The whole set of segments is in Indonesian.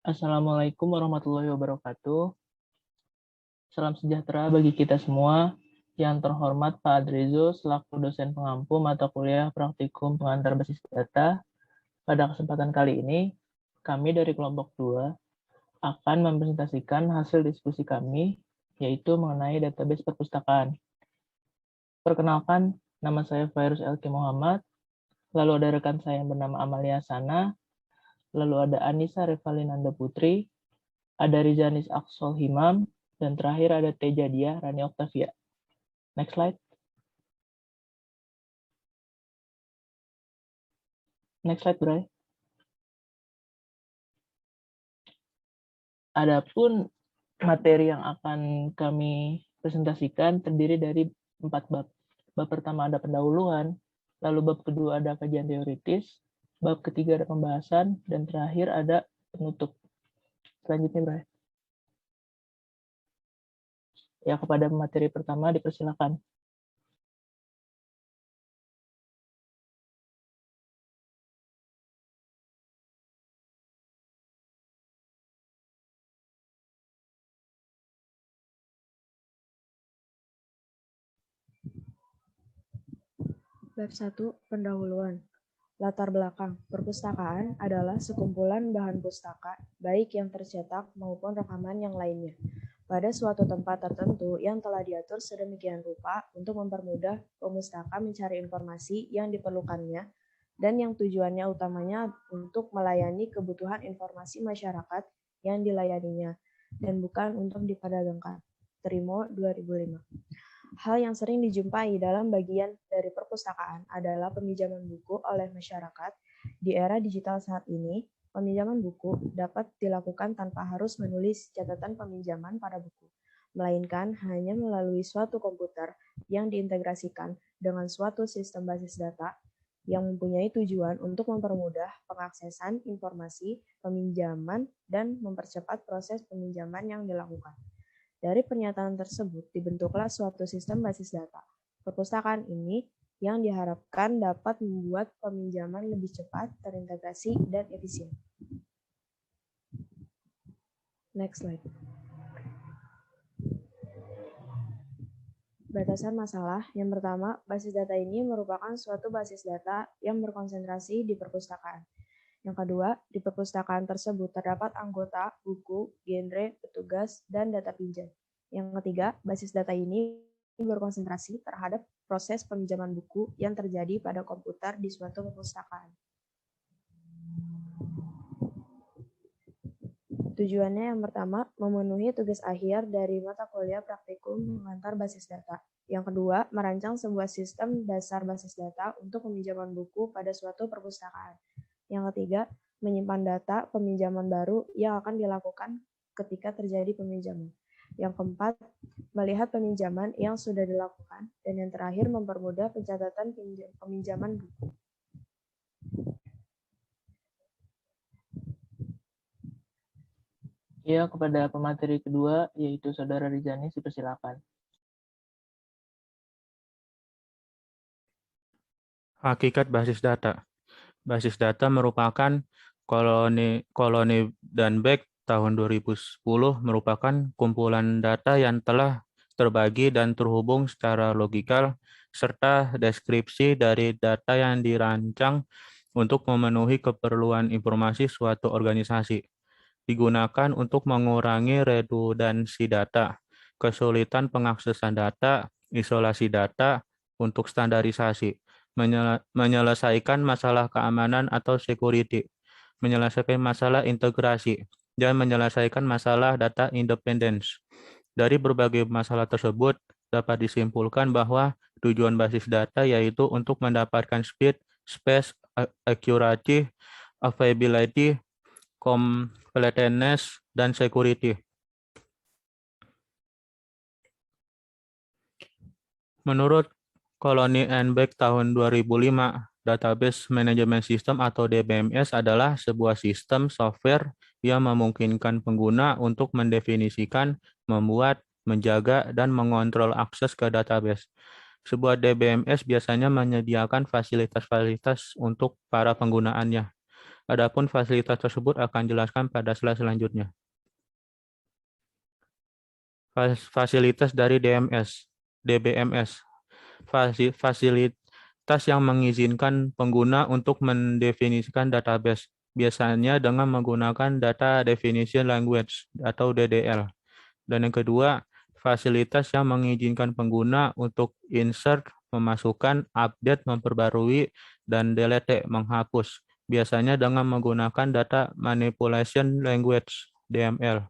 Assalamualaikum warahmatullahi wabarakatuh. Salam sejahtera bagi kita semua. Yang terhormat Pak Adrezo selaku dosen pengampu mata kuliah praktikum pengantar basis data. Pada kesempatan kali ini, kami dari kelompok 2 akan mempresentasikan hasil diskusi kami, yaitu mengenai database perpustakaan. Perkenalkan, nama saya Fairuz Elki Muhammad, lalu ada rekan saya yang bernama Amalia Sana, lalu ada Anissa Revalinanda Putri, ada Rizanis Aksol Himam, dan terakhir ada Teja Dia Rani Oktavia. Next slide. Next slide, Bray. Adapun materi yang akan kami presentasikan terdiri dari 4 bab. Bab pertama ada pendahuluan, lalu bab kedua ada kajian teoritis, bab ketiga ada pembahasan, dan terakhir ada penutup. Selanjutnya, Bray. Ya, kepada materi pertama dipersilakan. Bab 1. Pendahuluan. Latar belakang. Perpustakaan adalah sekumpulan bahan pustaka, baik yang tercetak maupun rekaman yang lainnya, pada suatu tempat tertentu yang telah diatur sedemikian rupa untuk mempermudah pemustaka mencari informasi yang diperlukannya dan yang tujuannya utamanya untuk melayani kebutuhan informasi masyarakat yang dilayaninya dan bukan untuk diperdagangkan. Trimo 2005. Hal yang sering dijumpai dalam bagian dari perpustakaan adalah peminjaman buku oleh masyarakat. Di era digital saat ini, peminjaman buku dapat dilakukan tanpa harus menulis catatan peminjaman pada buku, melainkan hanya melalui suatu komputer yang diintegrasikan dengan suatu sistem basis data yang mempunyai tujuan untuk mempermudah pengaksesan informasi peminjaman dan mempercepat proses peminjaman yang dilakukan. Dari pernyataan tersebut dibentuklah suatu sistem basis data. Perpustakaan ini yang diharapkan dapat membuat peminjaman lebih cepat, terintegrasi, dan efisien. Next slide. Batasan masalah. Yang pertama, basis data ini merupakan suatu basis data yang berkonsentrasi di perpustakaan. Yang kedua, di perpustakaan tersebut terdapat anggota, buku, genre, petugas, dan data pinjam. Yang ketiga, basis data ini berkonsentrasi terhadap proses peminjaman buku yang terjadi pada komputer di suatu perpustakaan. Tujuannya yang pertama, memenuhi tugas akhir dari mata kuliah praktikum mengantar basis data. Yang kedua, merancang sebuah sistem dasar basis data untuk peminjaman buku pada suatu perpustakaan. Yang ketiga, menyimpan data peminjaman baru yang akan dilakukan ketika terjadi peminjaman. Yang keempat, melihat peminjaman yang sudah dilakukan. Dan yang terakhir, mempermudah pencatatan peminjaman buku. Ya, kepada pemateri kedua, yaitu Saudara Rizanis, dipersilakan. Hakikat basis data. Basis data merupakan koloni Dunbeck tahun 2010 merupakan kumpulan data yang telah terbagi dan terhubung secara logikal serta deskripsi dari data yang dirancang untuk memenuhi keperluan informasi suatu organisasi. Digunakan untuk mengurangi redundansi data, kesulitan pengaksesan data, isolasi data, untuk standarisasi, menyelesaikan masalah keamanan atau security, menyelesaikan masalah integrasi, dan menyelesaikan masalah data independence. Dari berbagai masalah tersebut, dapat disimpulkan bahwa tujuan basis data yaitu untuk mendapatkan speed, space, accuracy, availability, completeness, dan security. Menurut Koloni Dunbeck tahun 2005, Database Management System atau DBMS adalah sebuah sistem software yang memungkinkan pengguna untuk mendefinisikan, membuat, menjaga, dan mengontrol akses ke database. Sebuah DBMS biasanya menyediakan fasilitas-fasilitas untuk para penggunaannya. Adapun fasilitas tersebut akan jelaskan pada slide selanjutnya. Fasilitas dari DBMS. Fasilitas yang mengizinkan pengguna untuk mendefinisikan database, biasanya dengan menggunakan Data Definition Language atau DDL. Dan yang kedua, fasilitas yang mengizinkan pengguna untuk insert, memasukkan, update, memperbarui, dan delete, menghapus, biasanya dengan menggunakan Data Manipulation Language, DML.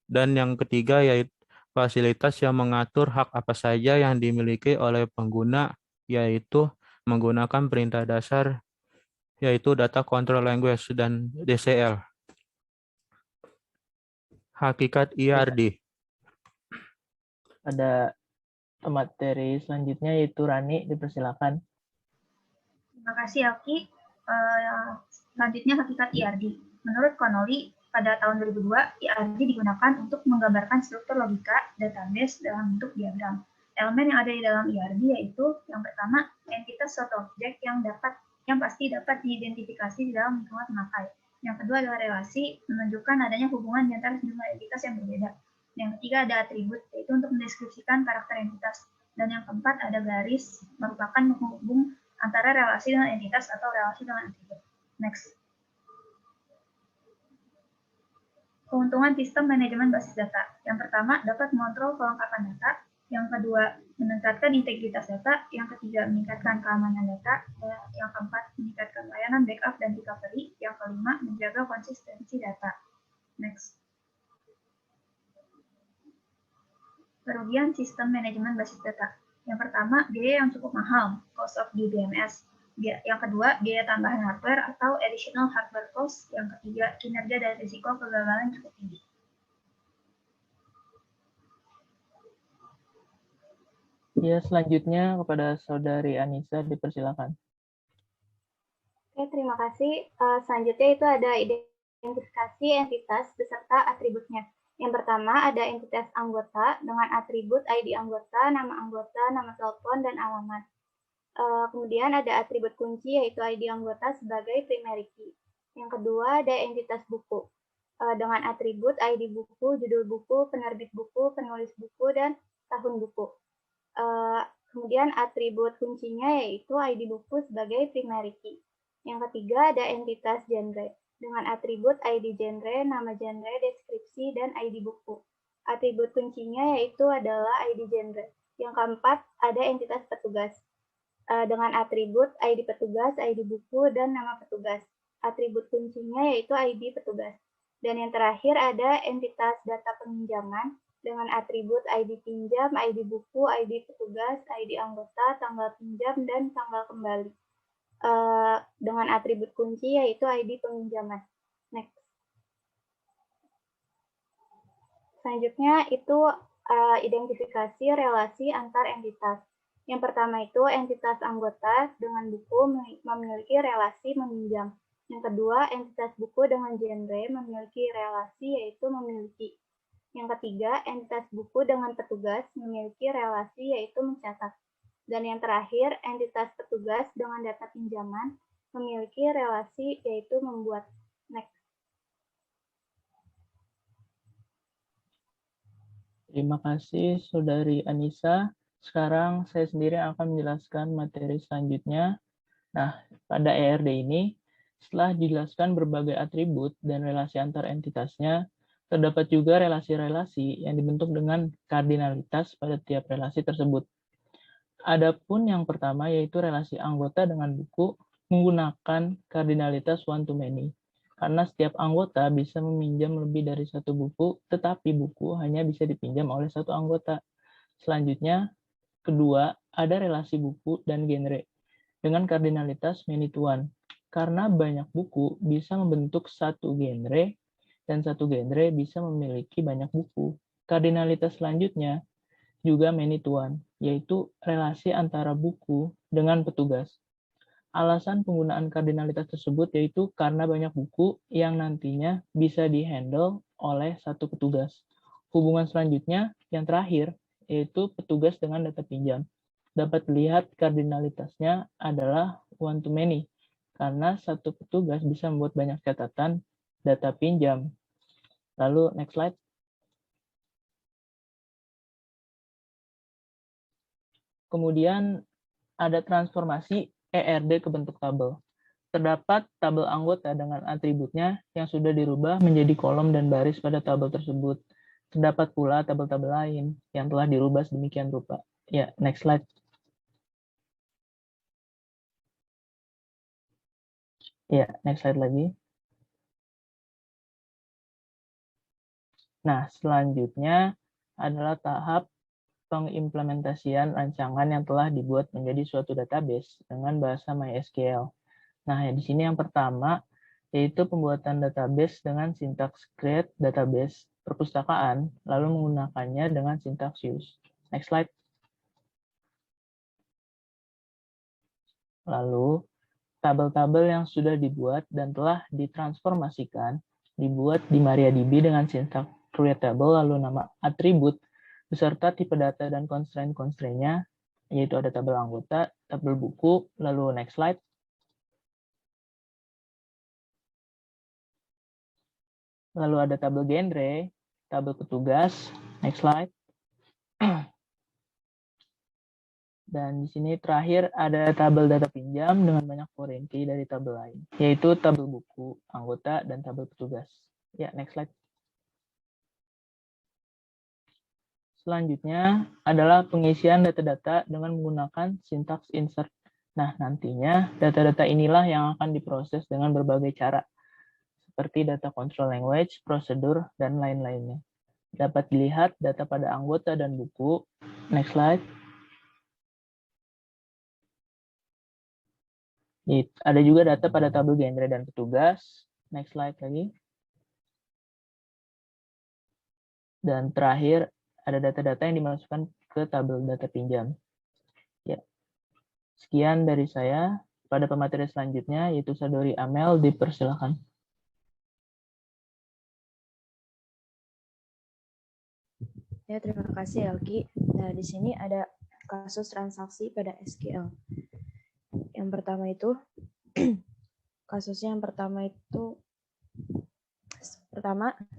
Dan yang ketiga yaitu fasilitas yang mengatur hak apa saja yang dimiliki oleh pengguna, yaitu menggunakan perintah dasar, yaitu Data Control Language dan DCL. Hakikat IRD. Pada materi selanjutnya yaitu Rani, dipersilakan. Terima kasih, Alki. Selanjutnya hakikat IRD. Menurut Connolly, pada tahun 2002, IRD digunakan untuk menggambarkan struktur logika database dalam bentuk diagram. Elemen yang ada di dalam IRD yaitu yang pertama, entitas suatu objek yang pasti dapat diidentifikasi di dalam lingkungan pemakai. Yang kedua adalah relasi, menunjukkan adanya hubungan di antara sejumlah entitas yang berbeda. Yang ketiga ada atribut, yaitu untuk mendeskripsikan karakter entitas. Dan yang keempat ada garis, merupakan menghubung antara relasi dengan entitas atau relasi dengan atribut. Next. Keuntungan sistem manajemen basis data. Yang pertama, dapat mengontrol kelengkapan data. Yang kedua, meningkatkan integritas data. Yang ketiga, meningkatkan keamanan data. Yang keempat, meningkatkan layanan backup dan recovery. Yang kelima, menjaga konsistensi data. Next. Kerugian sistem manajemen basis data. Yang pertama, biaya yang cukup mahal, cost of DBMS. Yang kedua, biaya tambahan hardware atau additional hardware cost. Yang ketiga, kinerja dan risiko kegagalan cukup tinggi. Ya, selanjutnya kepada Saudari Anissa, dipersilakan. Oke, terima kasih. Selanjutnya itu ada identifikasi entitas beserta atributnya. Yang pertama ada entitas anggota dengan atribut ID anggota, nama telepon, dan alamat. Kemudian ada atribut kunci yaitu ID anggota sebagai primary key. Yang kedua ada entitas buku dengan atribut ID buku, judul buku, penerbit buku, penulis buku, dan tahun buku. Kemudian atribut kuncinya yaitu ID buku sebagai primary key. Yang ketiga ada entitas genre dengan atribut ID genre, nama genre, deskripsi, dan ID buku. Atribut kuncinya yaitu adalah ID genre. Yang keempat ada entitas petugas dengan atribut ID petugas, ID buku, dan nama petugas. Atribut kuncinya yaitu ID petugas. Dan yang terakhir ada entitas data peminjaman dengan atribut ID pinjam, ID buku, ID petugas, ID anggota, tanggal pinjam, dan tanggal kembali. Dengan atribut kunci yaitu ID peminjaman. Next. Selanjutnya itu identifikasi relasi antar entitas. Yang pertama itu entitas anggota dengan buku memiliki relasi meminjam. Yang kedua, entitas buku dengan genre memiliki relasi yaitu memiliki. Yang ketiga, entitas buku dengan petugas memiliki relasi yaitu mencatat. Dan yang terakhir, entitas petugas dengan data pinjaman memiliki relasi yaitu membuat. Next. Terima kasih, Saudari Anissa. Sekarang saya sendiri akan menjelaskan materi selanjutnya. Nah, pada ERD ini, setelah dijelaskan berbagai atribut dan relasi antar entitasnya, terdapat juga relasi-relasi yang dibentuk dengan kardinalitas pada tiap relasi tersebut. Adapun yang pertama yaitu relasi anggota dengan buku menggunakan kardinalitas one to many. Karena setiap anggota bisa meminjam lebih dari satu buku, tetapi buku hanya bisa dipinjam oleh satu anggota. Selanjutnya, kedua, ada relasi buku dan genre dengan kardinalitas many to one. Karena banyak buku bisa membentuk satu genre, dan satu genre bisa memiliki banyak buku. Kardinalitas selanjutnya juga many to one, yaitu relasi antara buku dengan petugas. Alasan penggunaan kardinalitas tersebut yaitu karena banyak buku yang nantinya bisa dihandle oleh satu petugas. Hubungan selanjutnya, yang terakhir, yaitu petugas dengan data pinjam. Dapat dilihat kardinalitasnya adalah one to many, karena satu petugas bisa membuat banyak catatan data pinjam. Lalu next slide. Kemudian ada transformasi ERD ke bentuk tabel. Terdapat tabel anggota dengan atributnya yang sudah dirubah menjadi kolom dan baris pada tabel tersebut. Terdapat pula tabel-tabel lain yang telah dirubah sedemikian rupa. Ya, next slide. Ya, next slide lagi. Nah, selanjutnya adalah tahap pengimplementasian rancangan yang telah dibuat menjadi suatu database dengan bahasa MySQL. Nah, di sini yang pertama yaitu pembuatan database dengan sintaks create database perpustakaan, lalu menggunakannya dengan sintaks use. Next slide. Lalu, tabel-tabel yang sudah dibuat dan telah ditransformasikan dibuat di MariaDB dengan sintaks create table, lalu nama atribut, beserta tipe data dan constraint-constraint-nya, yaitu ada tabel anggota, tabel buku, lalu next slide. Lalu ada tabel genre, tabel petugas, next slide. Dan di sini terakhir ada tabel data pinjam dengan banyak foreign key dari tabel lain, yaitu tabel buku, anggota, dan tabel petugas. Ya, next slide. Selanjutnya adalah pengisian data-data dengan menggunakan sintaks insert. Nah, nantinya data-data inilah yang akan diproses dengan berbagai cara, seperti data control language, prosedur, dan lain-lainnya. Dapat dilihat data pada anggota dan buku. Next slide. Ada juga data pada tabel genre dan petugas. Next slide lagi. Dan terakhir, ada data-data yang dimasukkan ke tabel data pinjam. Ya. Sekian dari saya. Pada pemateri selanjutnya, yaitu Sadori Amel, dipersilakan. Ya, terima kasih Elki. Nah, di sini ada kasus transaksi pada SQL. Yang pertama itu, kasusnya yang pertama itu,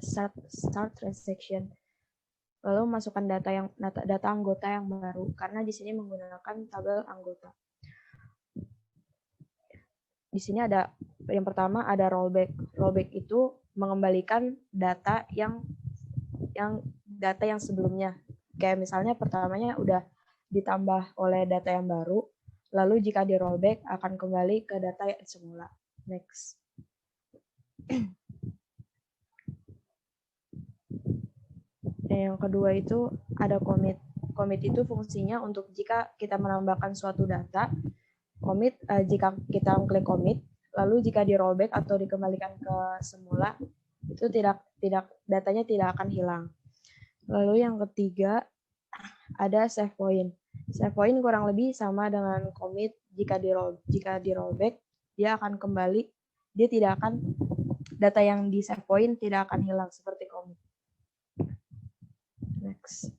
start transaction. Lalu masukkan data anggota yang baru, karena di sini menggunakan tabel anggota. Di sini ada, yang pertama ada rollback. Rollback itu mengembalikan data yang sebelumnya. Kayak misalnya pertamanya udah ditambah oleh data yang baru, lalu jika di rollback akan kembali ke data yang semula. Next. Yang kedua itu ada commit. Commit itu fungsinya untuk jika kita menambahkan suatu data, commit jika kita klik commit, lalu jika di rollback atau dikembalikan ke semula, itu datanya tidak akan hilang. Lalu yang ketiga ada save point. Save point kurang lebih sama dengan commit. Jika di rollback dia akan kembali, data yang di save point tidak akan hilang seperti commit. Next.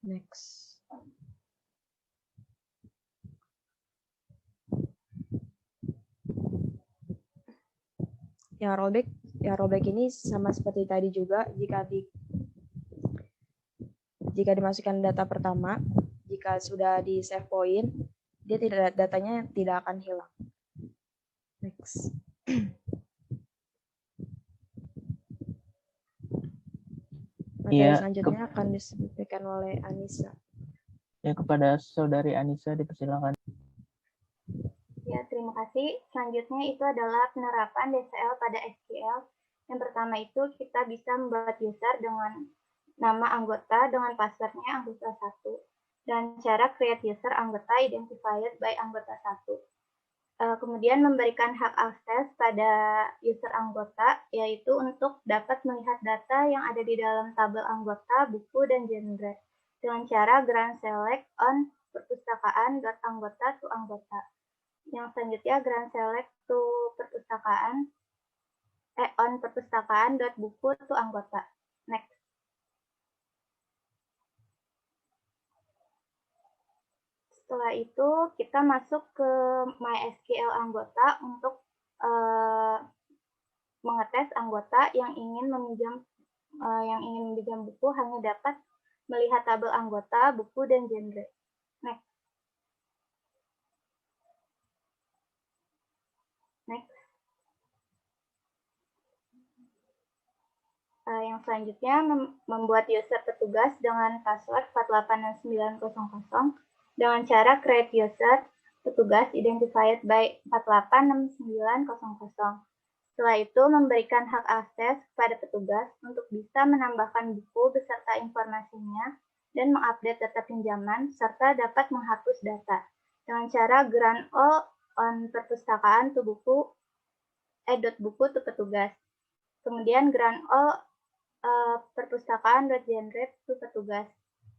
Next. Yang rollback ini sama seperti tadi juga, jika dimasukkan data pertama, jika sudah di save point, datanya tidak akan hilang. Next. Materi selanjutnya akan disampaikan oleh Anissa. Ya, kepada Saudari Anissa dipersilakan. Ya, terima kasih. Selanjutnya itu adalah penerapan DCL pada SQL. Yang pertama itu kita bisa membuat user dengan nama anggota dengan passwordnya anggota 1. Dan cara create user anggota identified by anggota 1. Kemudian memberikan hak akses pada user anggota, yaitu untuk dapat melihat data yang ada di dalam tabel anggota, buku, dan genre dengan cara grant select on perpustakaan.anggota to anggota. Yang selanjutnya grant select to perpustakaan on perpustakaan.buku to anggota. Next. Setelah itu kita masuk ke MySQL anggota untuk mengetes anggota yang ingin meminjam buku hanya dapat melihat tabel anggota, buku, dan genre. Next. Next. Yang selanjutnya membuat user petugas dengan password 48690 dengan cara create user petugas identified by 48690. Setelah itu memberikan hak akses kepada petugas untuk bisa menambahkan buku beserta informasinya dan mengupdate data pinjaman serta dapat menghapus data dengan cara grant all on perpustakaan to buku buku to petugas. Kemudian grant all perpustakaan.genre to petugas.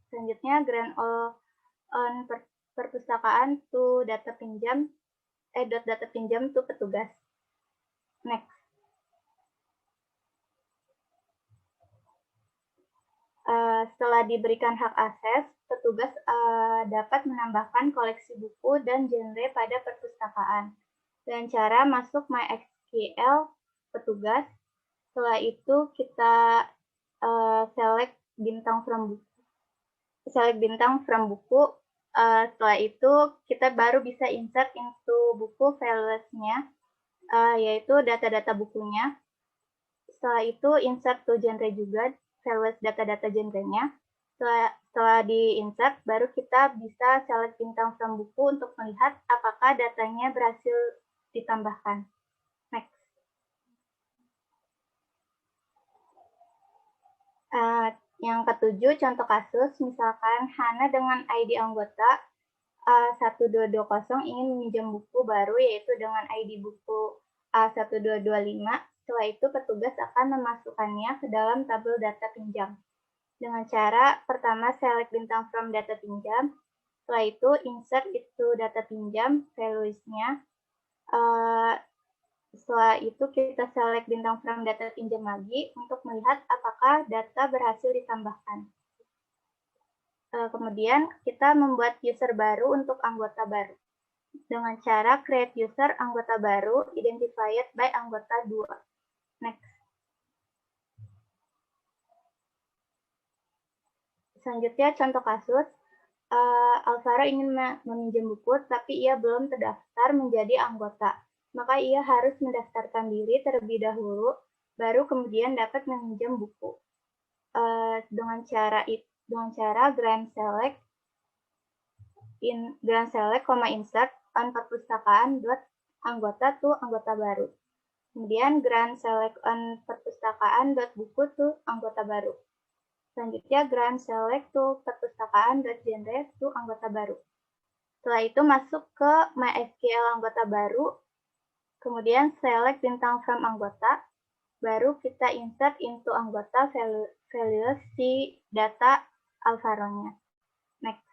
Selanjutnya grant all on perpustakaan to data pinjam data pinjam to petugas. Next. Setelah diberikan hak akses, petugas dapat menambahkan koleksi buku dan genre pada perpustakaan dengan cara masuk MySQL petugas. Setelah itu kita select bintang from buku. Setelah itu kita baru bisa insert into buku values-nya, yaitu data-data bukunya. Setelah itu insert to genre juga, values data-data genrenya. Setelah di-insert, baru kita bisa select bintang from buku untuk melihat apakah datanya berhasil ditambahkan. Next. Yang ketujuh, contoh kasus, misalkan Hana dengan ID anggota 1220 ingin meminjam buku baru, yaitu dengan ID buku A1225. Setelah itu, petugas akan memasukkannya ke dalam tabel data pinjam. Dengan cara, pertama, select bintang from data pinjam. Setelah itu, insert itu data pinjam, values-nya. Setelah itu kita select bintang from data pinjam lagi untuk melihat apakah data berhasil ditambahkan. Kemudian kita membuat user baru untuk anggota baru dengan cara create user anggota baru identified by anggota 2. Next. Selanjutnya contoh kasus, Alvaro ingin meminjam buku tapi ia belum terdaftar menjadi anggota. Maka ia harus mendaftarkan diri terlebih dahulu, baru kemudian dapat meminjam buku. Dengan cara grant select, insert on perpustakaan anggota to anggota baru. Kemudian grant select on perpustakaan buku to anggota baru. Selanjutnya grant select to perpustakaan genre to anggota baru. Setelah itu masuk ke MySQL anggota baru. Kemudian select bintang from anggota, baru kita insert into anggota values si data Alvaro-nya. Next.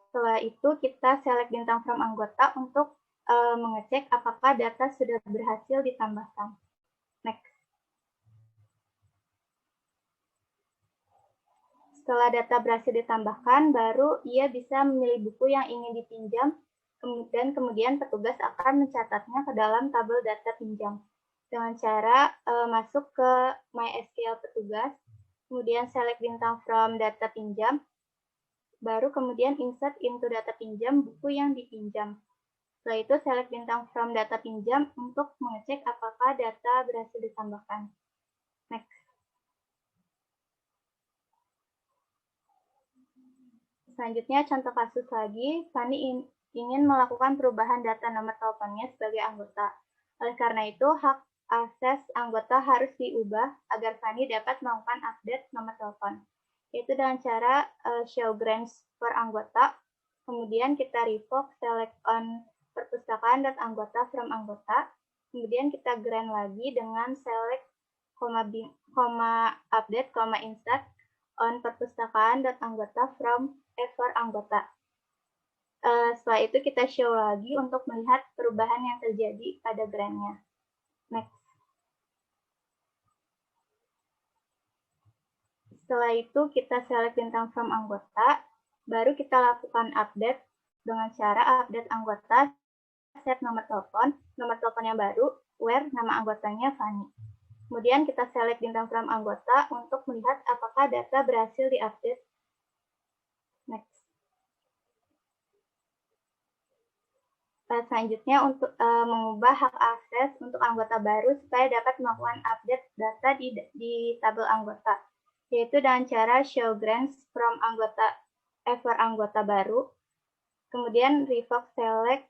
Setelah itu kita select bintang from anggota untuk mengecek apakah data sudah berhasil ditambahkan. Next. Setelah data berhasil ditambahkan, baru ia bisa memilih buku yang ingin dipinjam, dan kemudian petugas akan mencatatnya ke dalam tabel data pinjam. Dengan cara masuk ke MySQL petugas, kemudian select bintang from data pinjam, baru kemudian insert into data pinjam buku yang dipinjam. Setelah itu select bintang from data pinjam untuk mengecek apakah data berhasil ditambahkan. Next. Selanjutnya contoh kasus lagi, Fanny ingin melakukan perubahan data nomor teleponnya sebagai anggota. Oleh karena itu, hak akses anggota harus diubah agar Fanny dapat melakukan update nomor telepon, yaitu dengan cara show grants for anggota, kemudian kita revoke select on perpustakaan dan anggota from anggota, kemudian kita grant lagi dengan select, update, insert on perpustakaan dan anggota from for anggota. Setelah itu kita show lagi untuk melihat perubahan yang terjadi pada grant-nya. Next. Setelah itu kita select bintang from anggota, baru kita lakukan update dengan cara update anggota, set nomor telepon yang baru, where nama anggotanya Fani. Kemudian kita select bintang from anggota untuk melihat apakah data berhasil diupdate. Next. Selanjutnya untuk mengubah hak akses untuk anggota baru supaya dapat melakukan update data di tabel anggota, yaitu dengan cara show grants from anggota for anggota baru, kemudian revoke select,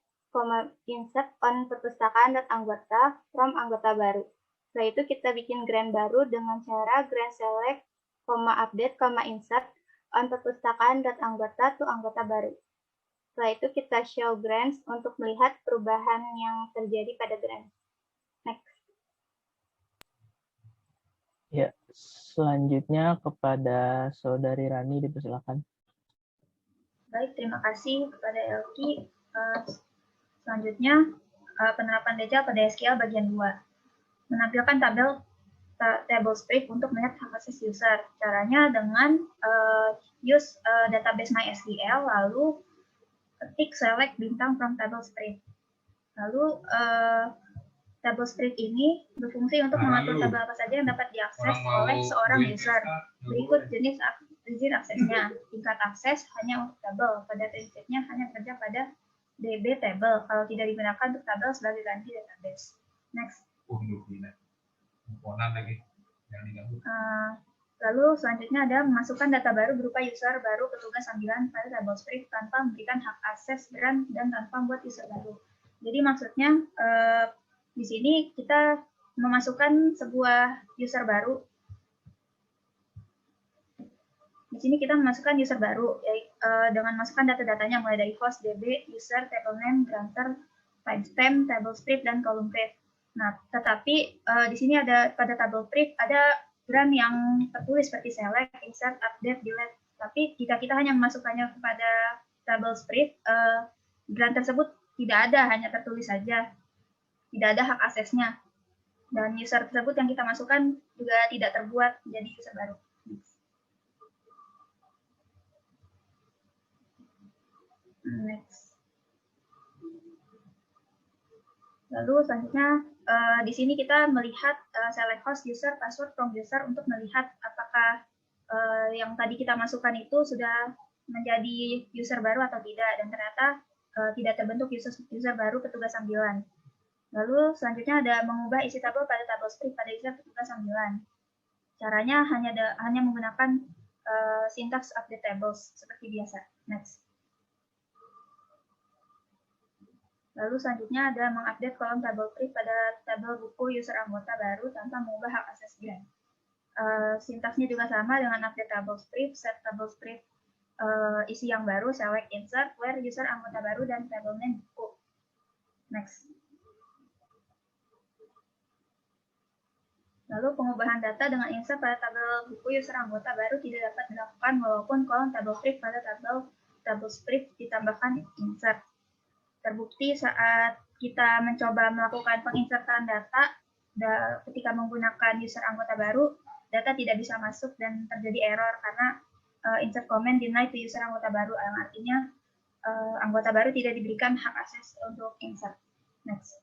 insert on perpustakaan anggota from anggota baru. Setelah itu kita bikin grant baru dengan cara grant select, update, insert on perpustakaan anggota to anggota baru. Setelah itu kita show grants untuk melihat perubahan yang terjadi pada grants. Next. Ya, selanjutnya kepada Saudari Rani dipersilakan. Baik, terima kasih kepada Elki. Selanjutnya, penerapan data pada SQL bagian 2. Menampilkan table spread untuk melihat hak akses user. Caranya dengan use database MySQL, lalu ketik select bintang from table spread. Lalu table spread ini berfungsi untuk mengatur tabel apa saja yang dapat diakses oleh seorang user. Berikut jenis izin aksesnya. Tingkat akses hanya untuk tabel. Pada prinsipnya hanya bekerja pada DB table. Kalau tidak digunakan untuk tabel sebagai ganti database. Next. Lalu selanjutnya ada memasukkan data baru berupa user baru petugas sambilan pada table spread tanpa memberikan hak akses grant dan tanpa membuat user baru. Jadi maksudnya di sini kita memasukkan sebuah user baru. Di sini kita memasukkan user baru dengan masukkan data-datanya mulai dari host, DB, user, table name, grantor, timestamp, table spread, dan column path. Nah, tetapi di sini ada pada table spread ada grant yang tertulis seperti select, insert, update, delete. Tapi jika kita hanya memasukkannya kepada table spread, grant tersebut tidak ada, hanya tertulis saja. Tidak ada hak aksesnya. Dan user tersebut yang kita masukkan juga tidak terbuat menjadi user baru. Next. Lalu selanjutnya di sini kita melihat select host, user, password from user untuk melihat apakah yang tadi kita masukkan itu sudah menjadi user baru atau tidak, dan ternyata tidak terbentuk user baru petugas sambilan. Lalu selanjutnya ada mengubah isi tabel pada tabel spread pada user petugas sambilan. Caranya hanya menggunakan sintaks update tables seperti biasa. Next. Lalu selanjutnya ada mengupdate kolom table spread pada tabel buku user anggota baru tanpa mengubah hak akses grant. Sintaksnya juga sama dengan update table spread, set table spread isi yang baru, select, insert, where user anggota baru, dan table name buku. Next. Lalu pengubahan data dengan insert pada tabel buku user anggota baru tidak dapat dilakukan walaupun kolom table spread pada table spread ditambahkan insert. Terbukti saat kita mencoba melakukan penginsertan data ketika menggunakan user anggota baru, data tidak bisa masuk dan terjadi error karena insert comment denied to user anggota baru, yang artinya anggota baru tidak diberikan hak akses untuk insert. Next.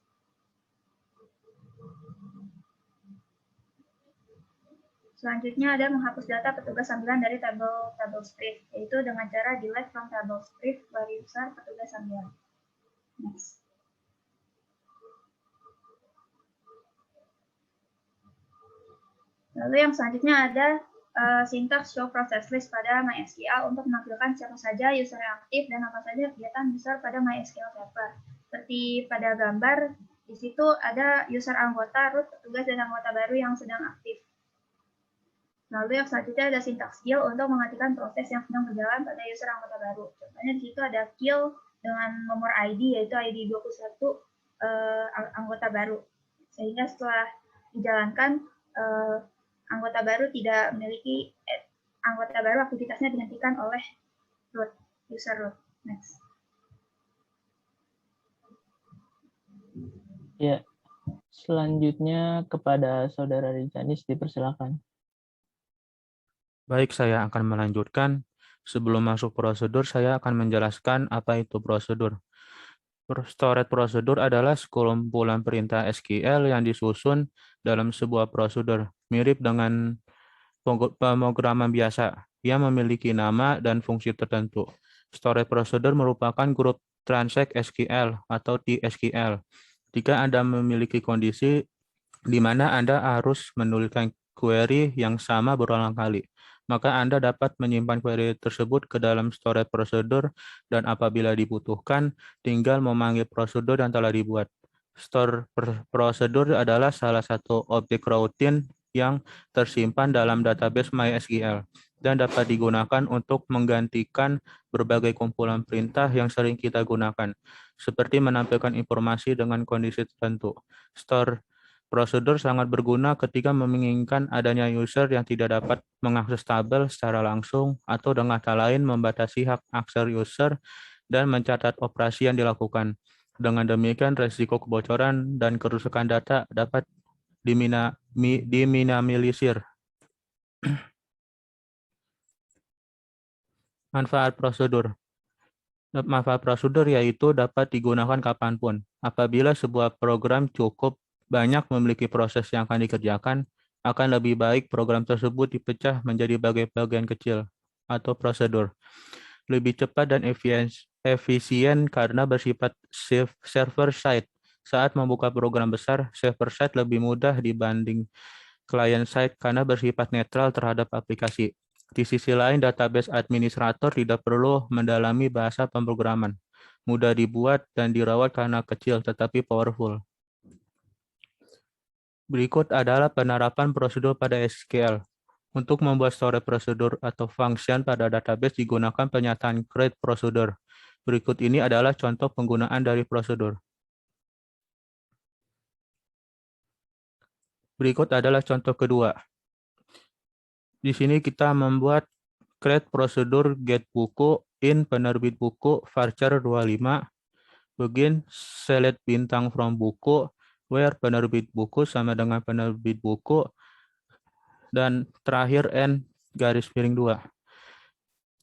Selanjutnya ada menghapus data petugas sambilan dari table spread, yaitu dengan cara delete from table spread dari user petugas sambilan. Next. Lalu yang selanjutnya ada sintaks show process list pada MySQL untuk menampilkan siapa saja user yang aktif dan apa saja kegiatan user pada MySQL server. Seperti pada gambar, di situ ada user anggota, root, petugas, dan anggota baru yang sedang aktif. Lalu yang selanjutnya ada sintaks kill untuk menghentikan proses yang sedang berjalan pada user anggota baru. Contohnya di situ ada kill dengan nomor ID, yaitu ID 21 anggota baru. Sehingga setelah dijalankan, anggota baru tidak memiliki, anggota baru aktivitasnya dihentikan oleh root, user root. Next. Ya, selanjutnya kepada Saudara Rijanis dipersilakan. Baik, saya akan melanjutkan. Sebelum masuk prosedur, saya akan menjelaskan apa itu prosedur. Storage prosedur adalah sekumpulan perintah SQL yang disusun dalam sebuah prosedur, mirip dengan pemrograman biasa. Ia memiliki nama dan fungsi tertentu. Storage prosedur merupakan grup transaksi SQL atau TSQL. Jika Anda memiliki kondisi di mana Anda harus menuliskan query yang sama berulang kali, maka Anda dapat menyimpan query tersebut ke dalam storage prosedur dan apabila dibutuhkan, tinggal memanggil prosedur yang telah dibuat. Prosedur adalah salah satu objek routing yang tersimpan dalam database MySQL dan dapat digunakan untuk menggantikan berbagai kumpulan perintah yang sering kita gunakan, seperti menampilkan informasi dengan kondisi tertentu. Prosedur sangat berguna ketika menginginkan adanya user yang tidak dapat mengakses tabel secara langsung atau dengan kata lain membatasi hak akses user dan mencatat operasi yang dilakukan. Dengan demikian, risiko kebocoran dan kerusakan data dapat diminimalisir. Manfaat prosedur. Manfaat prosedur yaitu dapat digunakan kapanpun. Apabila sebuah program cukup banyak memiliki proses yang akan dikerjakan, akan lebih baik program tersebut dipecah menjadi bagian-bagian kecil atau prosedur. Lebih cepat dan efisien karena bersifat server-side. Saat membuka program besar, server-side lebih mudah dibanding client-side karena bersifat netral terhadap aplikasi. Di sisi lain, database administrator tidak perlu mendalami bahasa pemrograman. Mudah dibuat dan dirawat karena kecil tetapi powerful. Berikut adalah penerapan prosedur pada SQL. Untuk membuat storage prosedur atau function pada database digunakan pernyataan create procedure. Berikut ini adalah contoh penggunaan dari prosedur. Berikut adalah contoh kedua. Di sini kita membuat create prosedur get buku in penerbit buku varchar 25 begin select bintang from buku where penerbit buku sama dengan penerbit buku dan terakhir n garis miring 2.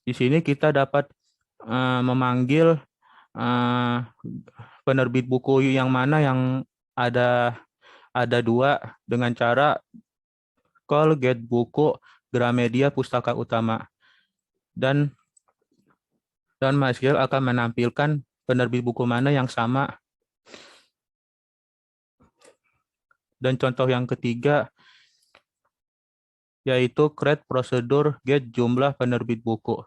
Di sini kita dapat memanggil penerbit buku yang mana yang ada dua dengan cara call get buku Gramedia Pustaka Utama dan MySQL akan menampilkan penerbit buku mana yang sama. Dan contoh yang ketiga yaitu create prosedur get jumlah penerbit buku.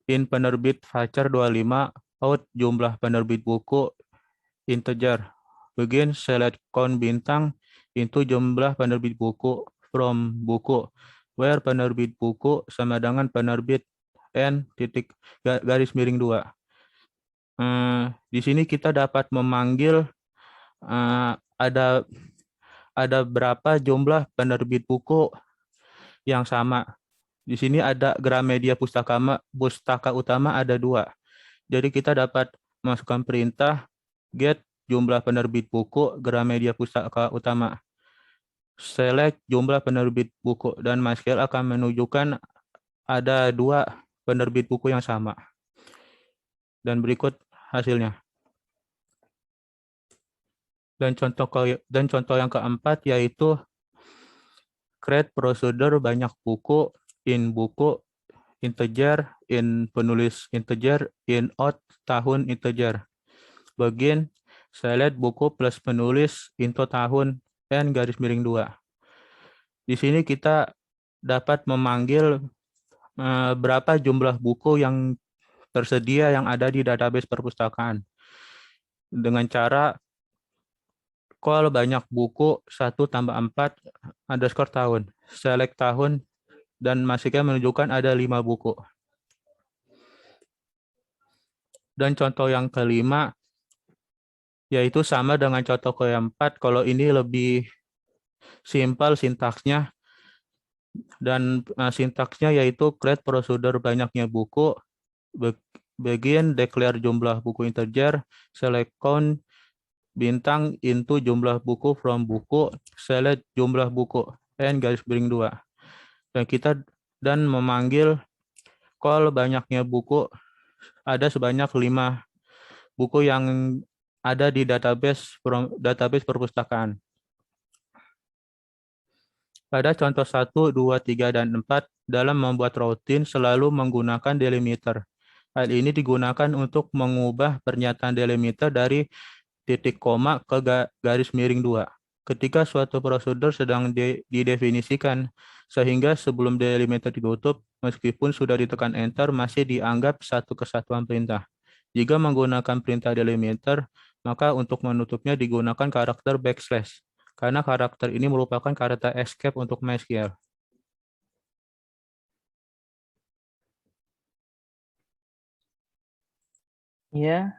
In penerbit varchar 25 out jumlah penerbit buku integer. Begin select count bintang into jumlah penerbit buku from buku where penerbit buku sama dengan penerbit n titik garis miring 2. Di sini kita dapat memanggil ada berapa jumlah penerbit buku yang sama. Di sini ada Gramedia Pustaka Utama ada 2. Jadi kita dapat masukkan perintah get jumlah penerbit buku Gramedia Pustaka Utama. Select jumlah penerbit buku dan MySQL akan menunjukkan ada 2 penerbit buku yang sama. Dan berikut hasilnya. Dan contoh yang keempat yaitu create prosedur banyak buku in buku integer in penulis integer in out tahun integer. Begin select buku plus penulis into tahun n garis miring 2. Di sini kita dapat memanggil berapa jumlah buku yang tersedia yang ada di database perpustakaan dengan cara call banyak buku 1 tambah 4 underscore tahun. Select tahun dan MySQL menunjukkan ada 5 buku. Dan contoh yang kelima yaitu sama dengan contoh keempat, kalau ini lebih simpel sintaksnya. Dan sintaksnya yaitu create prosedur banyaknya buku, begin declare jumlah buku integer, select count bintang into jumlah buku from buku, select jumlah buku n garis miring 2. dan memanggil call banyaknya buku, ada sebanyak 5 buku yang ada di database perpustakaan. Pada contoh 1, 2, 3, dan 4, dalam membuat routine selalu menggunakan delimiter. Hal ini digunakan untuk mengubah pernyataan delimiter dari titik koma ke garis miring 2. Ketika suatu prosedur sedang didefinisikan, sehingga sebelum delimiter ditutup, meskipun sudah ditekan enter, masih dianggap satu kesatuan perintah. Jika menggunakan perintah delimiter, maka untuk menutupnya digunakan karakter backslash, karena karakter ini merupakan karakter escape untuk MySQL. Ya,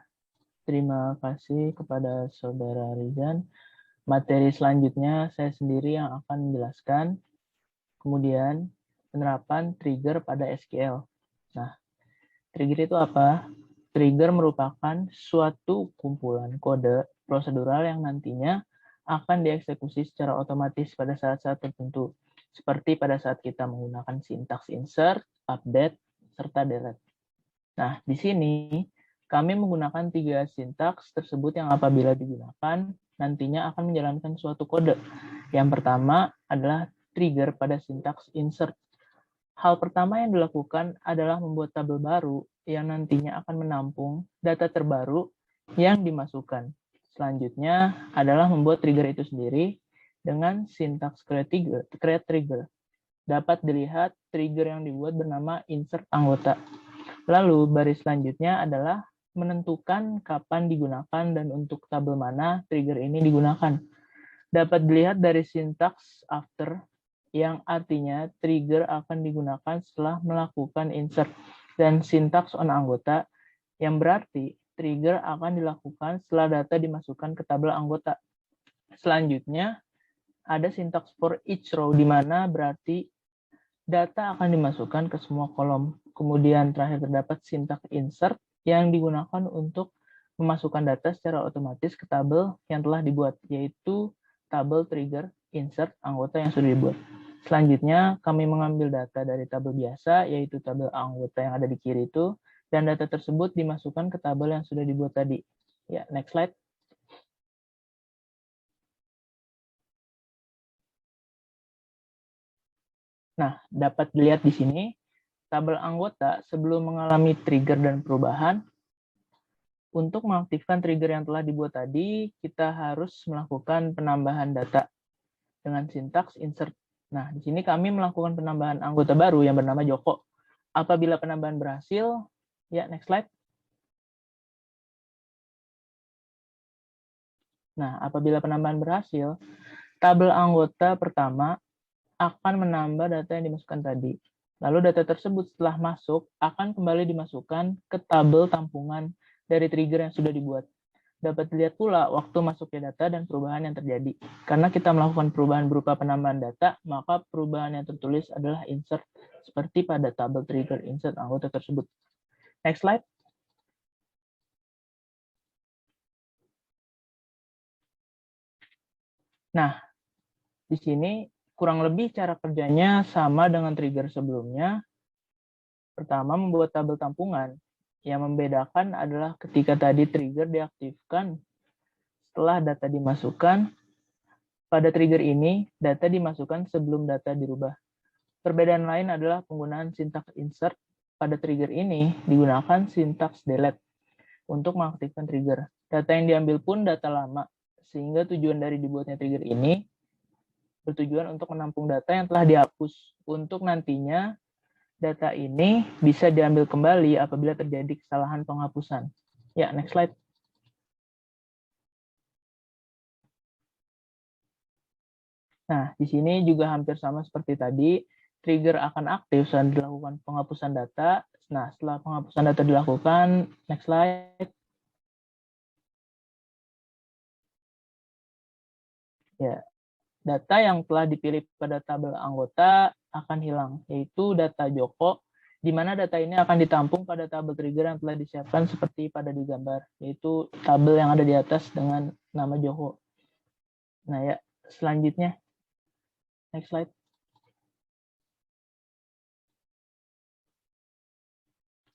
terima kasih kepada Saudara Rizan. Materi selanjutnya saya sendiri yang akan menjelaskan. Kemudian, penerapan trigger pada SQL. Nah, trigger itu apa? Trigger merupakan suatu kumpulan kode prosedural yang nantinya akan dieksekusi secara otomatis pada saat-saat tertentu, seperti pada saat kita menggunakan sintaks insert, update, serta delete. Nah, di sini kami menggunakan 3 sintaks tersebut yang apabila digunakan, nantinya akan menjalankan suatu kode. Yang pertama adalah trigger pada sintaks insert. Hal pertama yang dilakukan adalah membuat tabel baru yang nantinya akan menampung data terbaru yang dimasukkan. Selanjutnya adalah membuat trigger itu sendiri dengan sintaks create trigger. Dapat dilihat trigger yang dibuat bernama insert anggota. Lalu baris selanjutnya adalah menentukan kapan digunakan dan untuk tabel mana trigger ini digunakan. Dapat dilihat dari sintaks after, yang artinya trigger akan digunakan setelah melakukan insert, dan sintaks on anggota, yang berarti trigger akan dilakukan setelah data dimasukkan ke tabel anggota. Selanjutnya, ada sintaks for each row, di mana berarti data akan dimasukkan ke semua kolom. Kemudian terakhir terdapat sintaks insert yang digunakan untuk memasukkan data secara otomatis ke tabel yang telah dibuat, yaitu tabel trigger insert anggota yang sudah dibuat. Selanjutnya, kami mengambil data dari tabel biasa, yaitu tabel anggota yang ada di kiri itu, dan data tersebut dimasukkan ke tabel yang sudah dibuat tadi. Ya, next slide. Nah, dapat dilihat di sini, tabel anggota sebelum mengalami trigger dan perubahan. Untuk mengaktifkan trigger yang telah dibuat tadi, kita harus melakukan penambahan data dengan sintaks insert. Nah, di sini kami melakukan penambahan anggota baru yang bernama Joko. Apabila penambahan berhasil, ya next slide. Nah, apabila penambahan berhasil, tabel anggota pertama akan menambah data yang dimasukkan tadi. Lalu data tersebut setelah masuk akan kembali dimasukkan ke tabel tampungan dari trigger yang sudah dibuat. Dapat dilihat pula waktu masuknya data dan perubahan yang terjadi. Karena kita melakukan perubahan berupa penambahan data, maka perubahan yang tertulis adalah insert, seperti pada tabel trigger insert anggota tersebut. Next slide. Nah, di sini kurang lebih cara kerjanya sama dengan trigger sebelumnya. Pertama, membuat tabel tampungan. Yang membedakan adalah ketika tadi trigger diaktifkan, setelah data dimasukkan, pada trigger ini data dimasukkan sebelum data dirubah. Perbedaan lain adalah penggunaan sintaks insert. Pada trigger ini digunakan sintaks delete untuk mengaktifkan trigger. Data yang diambil pun data lama, sehingga tujuan dari dibuatnya trigger ini bertujuan untuk menampung data yang telah dihapus, untuk nantinya data ini bisa diambil kembali apabila terjadi kesalahan penghapusan. Ya, next slide. Nah, di sini juga hampir sama seperti tadi. Trigger akan aktif saat dilakukan penghapusan data. Nah, setelah penghapusan data dilakukan, next slide. Ya, data yang telah dipilih pada tabel anggota akan hilang, yaitu data Joko, di mana data ini akan ditampung pada tabel trigger yang telah disiapkan seperti pada di gambar, yaitu tabel yang ada di atas dengan nama Joko. Nah ya, selanjutnya. Next slide.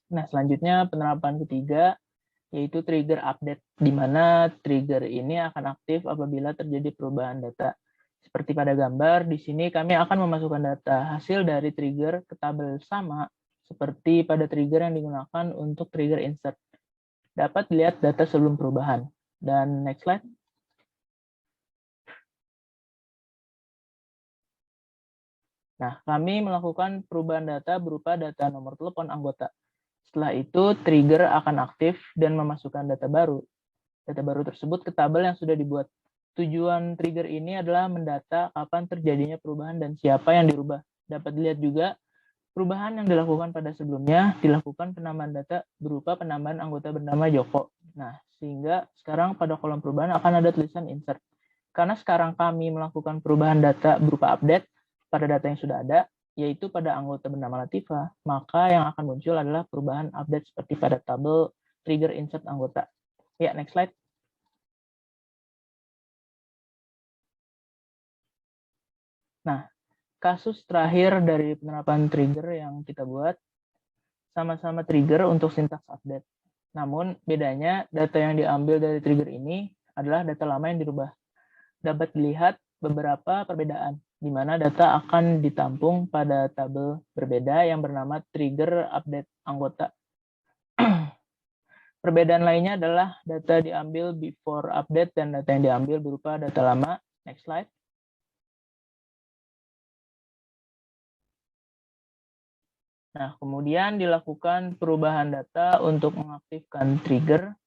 Nah, selanjutnya penerapan ketiga, yaitu trigger update, di mana trigger ini akan aktif apabila terjadi perubahan data. Seperti pada gambar, di sini kami akan memasukkan data hasil dari trigger ke tabel sama seperti pada trigger yang digunakan untuk trigger insert. Dapat dilihat data sebelum perubahan. Dan next slide. Nah, kami melakukan perubahan data berupa data nomor telepon anggota. Setelah itu, trigger akan aktif dan memasukkan data baru. Data baru tersebut ke tabel yang sudah dibuat. Tujuan trigger ini adalah mendata kapan terjadinya perubahan dan siapa yang dirubah. Dapat dilihat juga perubahan yang dilakukan pada sebelumnya, dilakukan penambahan data berupa penambahan anggota bernama Joko. Nah, sehingga sekarang pada kolom perubahan akan ada tulisan insert. Karena sekarang kami melakukan perubahan data berupa update pada data yang sudah ada, yaitu pada anggota bernama Latifah, maka yang akan muncul adalah perubahan update seperti pada tabel trigger insert anggota. Ya, next slide. Nah, kasus terakhir dari penerapan trigger yang kita buat, sama-sama trigger untuk sintaks update. Namun, bedanya data yang diambil dari trigger ini adalah data lama yang dirubah. Dapat dilihat beberapa perbedaan, di mana data akan ditampung pada tabel berbeda yang bernama trigger update anggota. Perbedaan lainnya adalah data diambil before update dan data yang diambil berupa data lama. Next slide. Nah, kemudian dilakukan perubahan data untuk mengaktifkan trigger,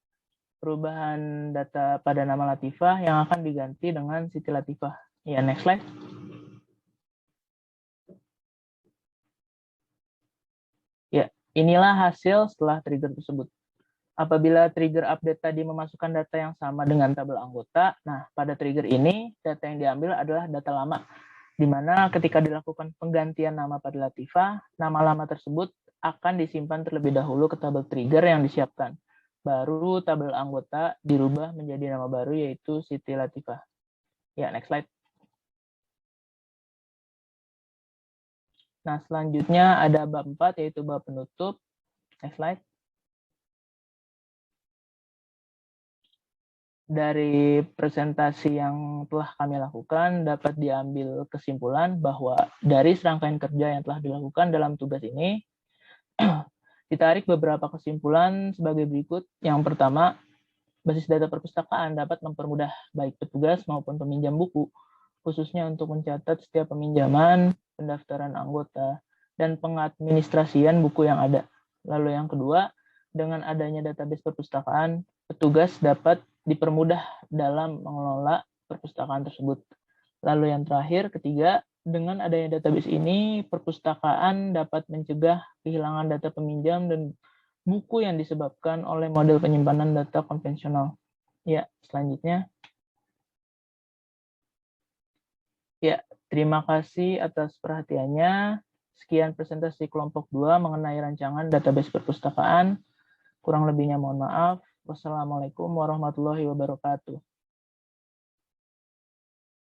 perubahan data pada nama Latifah yang akan diganti dengan Siti Latifah. Ya, next slide. Ya, inilah hasil setelah trigger tersebut. Apabila trigger update tadi memasukkan data yang sama dengan tabel anggota, nah pada trigger ini data yang diambil adalah data lama, di mana ketika dilakukan penggantian nama pada Latifah, nama lama tersebut akan disimpan terlebih dahulu ke tabel trigger yang disiapkan. Baru tabel anggota dirubah menjadi nama baru yaitu Siti Latifah. Ya, next slide. Nah, selanjutnya ada bab 4 yaitu bab penutup. Next slide. Dari presentasi yang telah kami lakukan dapat diambil kesimpulan bahwa dari serangkaian kerja yang telah dilakukan dalam tugas ini ditarik beberapa kesimpulan sebagai berikut. Yang pertama, basis data perpustakaan dapat mempermudah baik petugas maupun peminjam buku, khususnya untuk mencatat setiap peminjaman, pendaftaran anggota, dan pengadministrasian buku yang ada. Lalu yang kedua, dengan adanya database perpustakaan, petugas dapat dipermudah dalam mengelola perpustakaan tersebut. Lalu yang terakhir, ketiga, dengan adanya database ini, perpustakaan dapat mencegah kehilangan data peminjam dan buku yang disebabkan oleh model penyimpanan data konvensional. Ya, selanjutnya. Ya, terima kasih atas perhatiannya. Sekian presentasi kelompok 2 mengenai rancangan database perpustakaan. Kurang lebihnya mohon maaf. Wassalamualaikum warahmatullahi wabarakatuh.